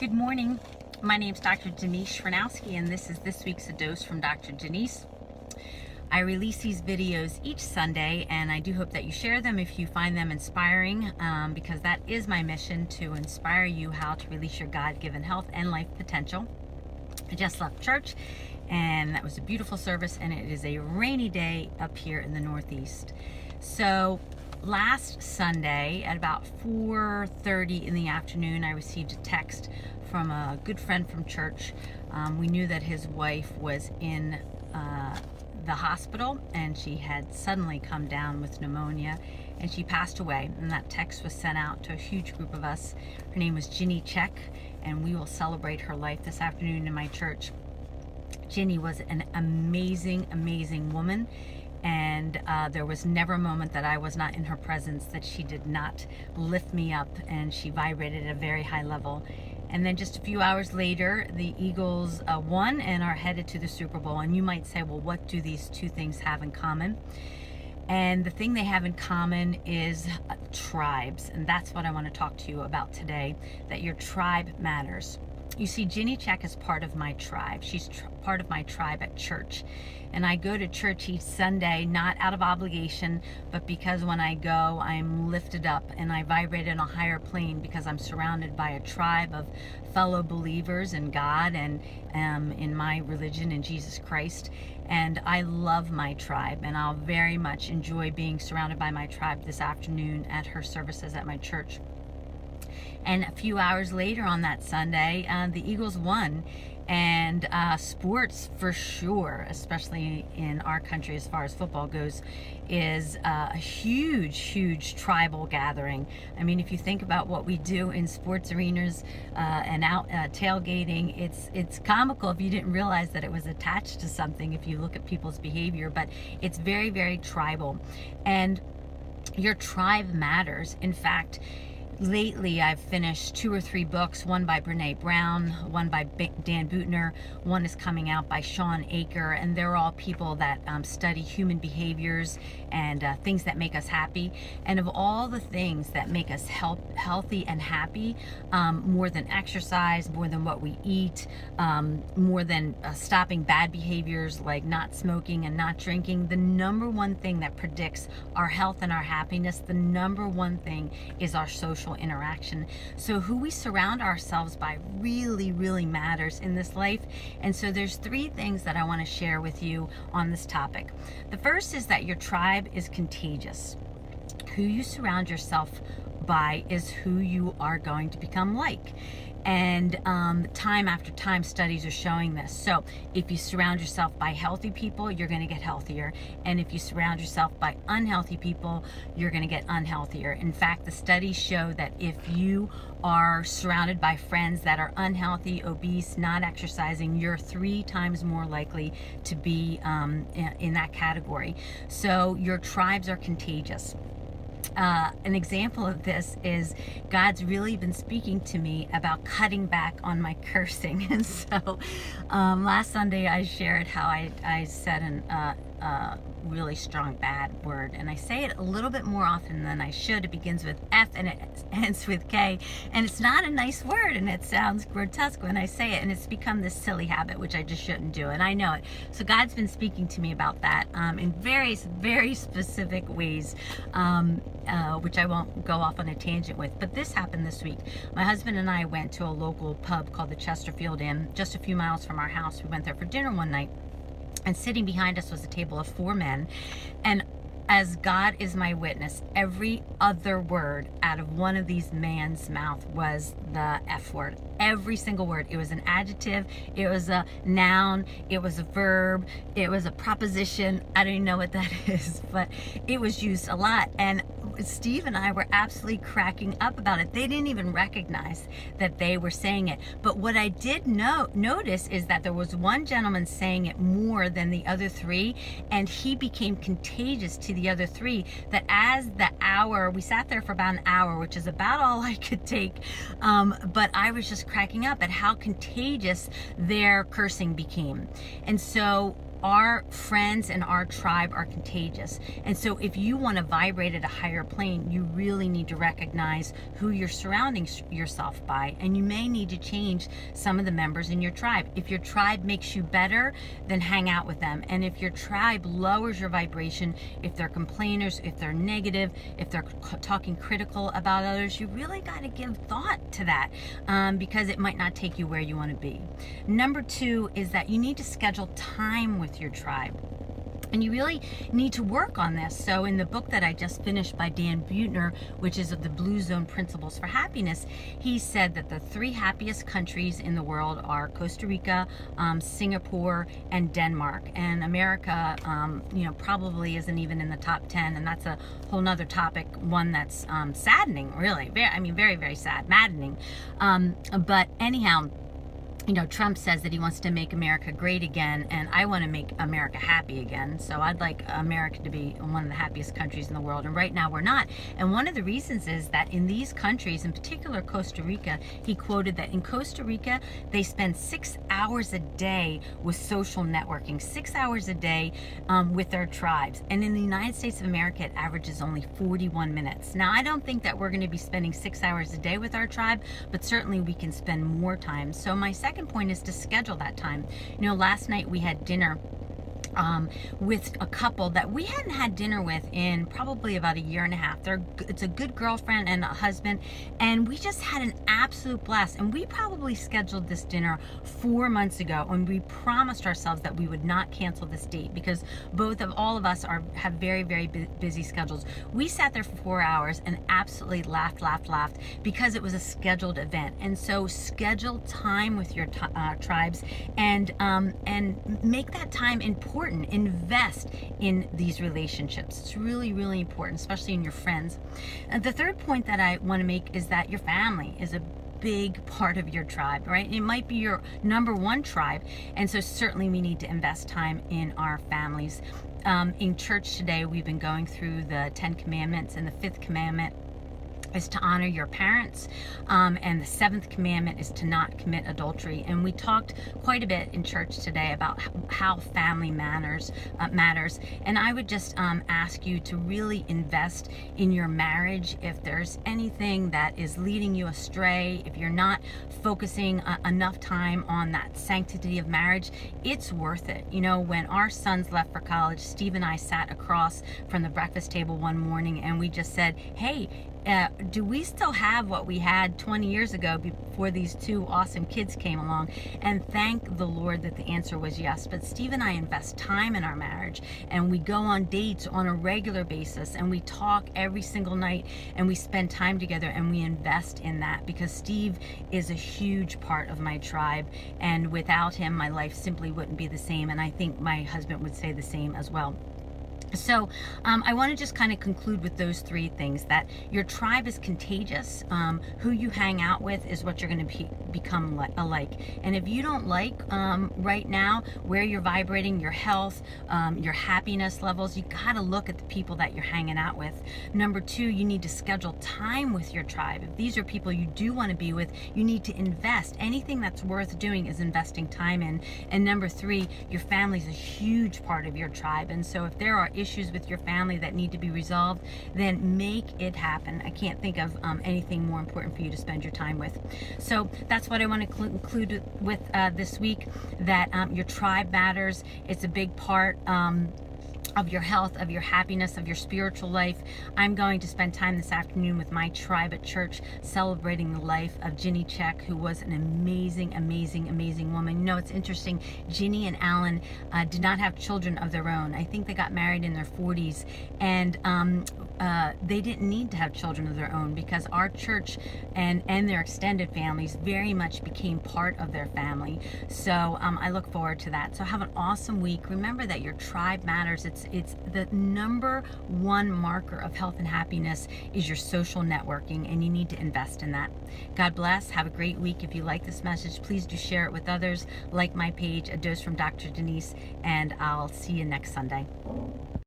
Good morning. My name is Dr. Denise Shranowski, and this is this week's A Dose from Dr. Denise. I release these videos each Sunday, and I do hope that you share them if you find them inspiring, because that is my mission, to inspire you how to release your God-given health and life potential. I just left church, and that was a beautiful service, and it is a rainy day up here in the Northeast. So last Sunday at about 4:30 in the afternoon, I received a text from a good friend from church. We knew that his wife was in the hospital, and she had suddenly come down with pneumonia, and she passed away. And that text was sent out to a huge group of us. Her name was Ginny Check, and we will celebrate her life this afternoon in my church. Ginny was an amazing, amazing woman. And there was never a moment that I was not in her presence that she did not lift me up, and she vibrated at a very high level. And then just a few hours later, the Eagles won and are headed to the Super Bowl. And you might say, well, what do these two things have in common? And the thing they have in common is tribes. And that's what I want to talk to you about today, that your tribe matters. You see, Ginny Check is part of my tribe. She's part of my tribe at church. And I go to church each Sunday, not out of obligation, but because when I go, I'm lifted up and I vibrate in a higher plane, because I'm surrounded by a tribe of fellow believers in God and in my religion, in Jesus Christ. And I love my tribe, and I'll very much enjoy being surrounded by my tribe this afternoon at her services at my church. And a few hours later on that Sunday, the Eagles won. And sports, for sure, especially in our country as far as football goes, is a huge, huge tribal gathering. I mean, if you think about what we do in sports arenas and out tailgating, it's comical if you didn't realize that it was attached to something, if you look at people's behavior. But it's very, very tribal. And your tribe matters. In fact, lately, I've finished 2 or 3 books, one by Brene Brown, one by Dan Buettner, one is coming out by Shawn Achor, and they're all people that study human behaviors and things that make us happy. And of all the things that make us healthy and happy, more than exercise, more than what we eat, more than stopping bad behaviors like not smoking and not drinking, the number one thing that predicts our health and our happiness, the number one thing is our social interaction. So who we surround ourselves by really, really matters in this life. And so there's 3 things that I want to share with you on this topic. The first is that your tribe is contagious. Who you surround yourself by is who you are going to become like. And time after time, studies are showing this. So if you surround yourself by healthy people, you're going to get healthier. And if you surround yourself by unhealthy people, you're going to get unhealthier. In fact, the studies show that if you are surrounded by friends that are unhealthy, obese, not exercising, you're 3 times more likely to be in that category. So your tribes are contagious. An example of this is God's really been speaking to me about cutting back on my cursing. And so last Sunday I shared how I said a really strong bad word, and I say it a little bit more often than I should. It begins with F and it ends with K, and it's not a nice word, and it sounds grotesque when I say it, and it's become this silly habit which I just shouldn't do, and I know it. So God's been speaking to me about that in various, very specific ways, which I won't go off on a tangent with. But this happened this week. My husband and I went to a local pub called the Chesterfield Inn, just a few miles from our house. We went there for dinner one night, and sitting behind us was a table of 4 men. And as God is my witness, every other word out of one of these men's mouth was the F word. Every single word. It was an adjective, it was a noun, it was a verb, it was a proposition. I don't even know what that is, but it was used a lot. And Steve and I were absolutely cracking up about it. They didn't even recognize that they were saying it. But what I did notice is that there was one gentleman saying it more than the other 3, and he became contagious to the other 3, that as the hour, we sat there for about an hour, which is about all I could take, but I was just cracking up at how contagious their cursing became. And so our friends and our tribe are contagious. And so if you want to vibrate at a higher plane, you really need to recognize who you're surrounding yourself by. And you may need to change some of the members in your tribe. If your tribe makes you better, then hang out with them. And if your tribe lowers your vibration, if they're complainers, if they're negative, if they're talking critical about others, you really got to give thought to that, because it might not take you where you want to be. Number 2 is that you need to schedule time with your tribe. And you really need to work on this. So in the book that I just finished by Dan Buettner, which is the Blue Zone Principles for Happiness, he said that the 3 happiest countries in the world are Costa Rica, Singapore, and Denmark. And America, probably isn't even in the top 10. And that's a whole nother topic, one that's saddening, really. Very, very sad, maddening. But anyhow, Trump says that he wants to make America great again, and I want to make America happy again. So I'd like America to be one of the happiest countries in the world, and right now we're not. And one of the reasons is that in these countries, in particular Costa Rica, he quoted that in Costa Rica, they spend 6 hours a day with social networking, 6 hours a day with their tribes. And in the United States of America, it averages only 41 minutes. Now, I don't think that we're going to be spending 6 hours a day with our tribe, but certainly we can spend more time. So my second point is to schedule that time. Last night we had dinner with a couple that we hadn't had dinner with in probably about a year and a half. It's a good girlfriend and a husband, and we just had an absolute blast. And we probably scheduled this dinner 4 months ago, and we promised ourselves that we would not cancel this date because all of us have very, very busy schedules. We sat there for 4 hours and absolutely laughed because it was a scheduled event. And so schedule time with your tribes and make that time important. Invest in these relationships. It's really, really important, especially in your friends. And the third point that I want to make is that your family is a big part of your tribe, right? It might be your number 1 tribe, and so certainly we need to invest time in our families. In church today, we've been going through the 10 Commandments, and the 5th commandment is to honor your parents, and the 7th commandment is to not commit adultery. And we talked quite a bit in church today about how family matters. And I would just ask you to really invest in your marriage. If there's anything that is leading you astray, if you're not focusing enough time on that sanctity of marriage, it's worth it. When our sons left for college, Steve and I sat across from the breakfast table one morning, and we just said, hey, do we still have what we had 20 years ago before these 2 awesome kids came along? And thank the Lord that the answer was yes. But Steve and I invest time in our marriage, and we go on dates on a regular basis, and we talk every single night, and we spend time together, and we invest in that because Steve is a huge part of my tribe, and without him, my life simply wouldn't be the same. And I think my husband would say the same as well. So I want to just kind of conclude with those 3 things, that your tribe is contagious. Who you hang out with is what you're going to become alike. And if you don't like right now where you're vibrating, your health, your happiness levels, you got to look at the people that you're hanging out with. Number 2, you need to schedule time with your tribe. If these are people you do want to be with, you need to invest. Anything that's worth doing is investing time in. And number 3, your family is a huge part of your tribe. And so if there are issues with your family that need to be resolved, then make it happen. I can't think of anything more important for you to spend your time with. So that's what I want to conclude with this week, that your tribe matters. It's a big part of your health, of your happiness, of your spiritual life. I'm going to spend time this afternoon with my tribe at church celebrating the life of Ginny Check, who was an amazing, amazing, amazing woman. It's interesting. Ginny and Alan did not have children of their own. I think they got married in their 40s, and they didn't need to have children of their own because our church and their extended families very much became part of their family. So I look forward to that. So have an awesome week. Remember that your tribe matters. It's the number 1 marker of health and happiness is your social networking, and you need to invest in that. God bless. Have a great week. If you like this message, please do share it with others. Like my page, A Dose from Dr. Denise, and I'll see you next Sunday.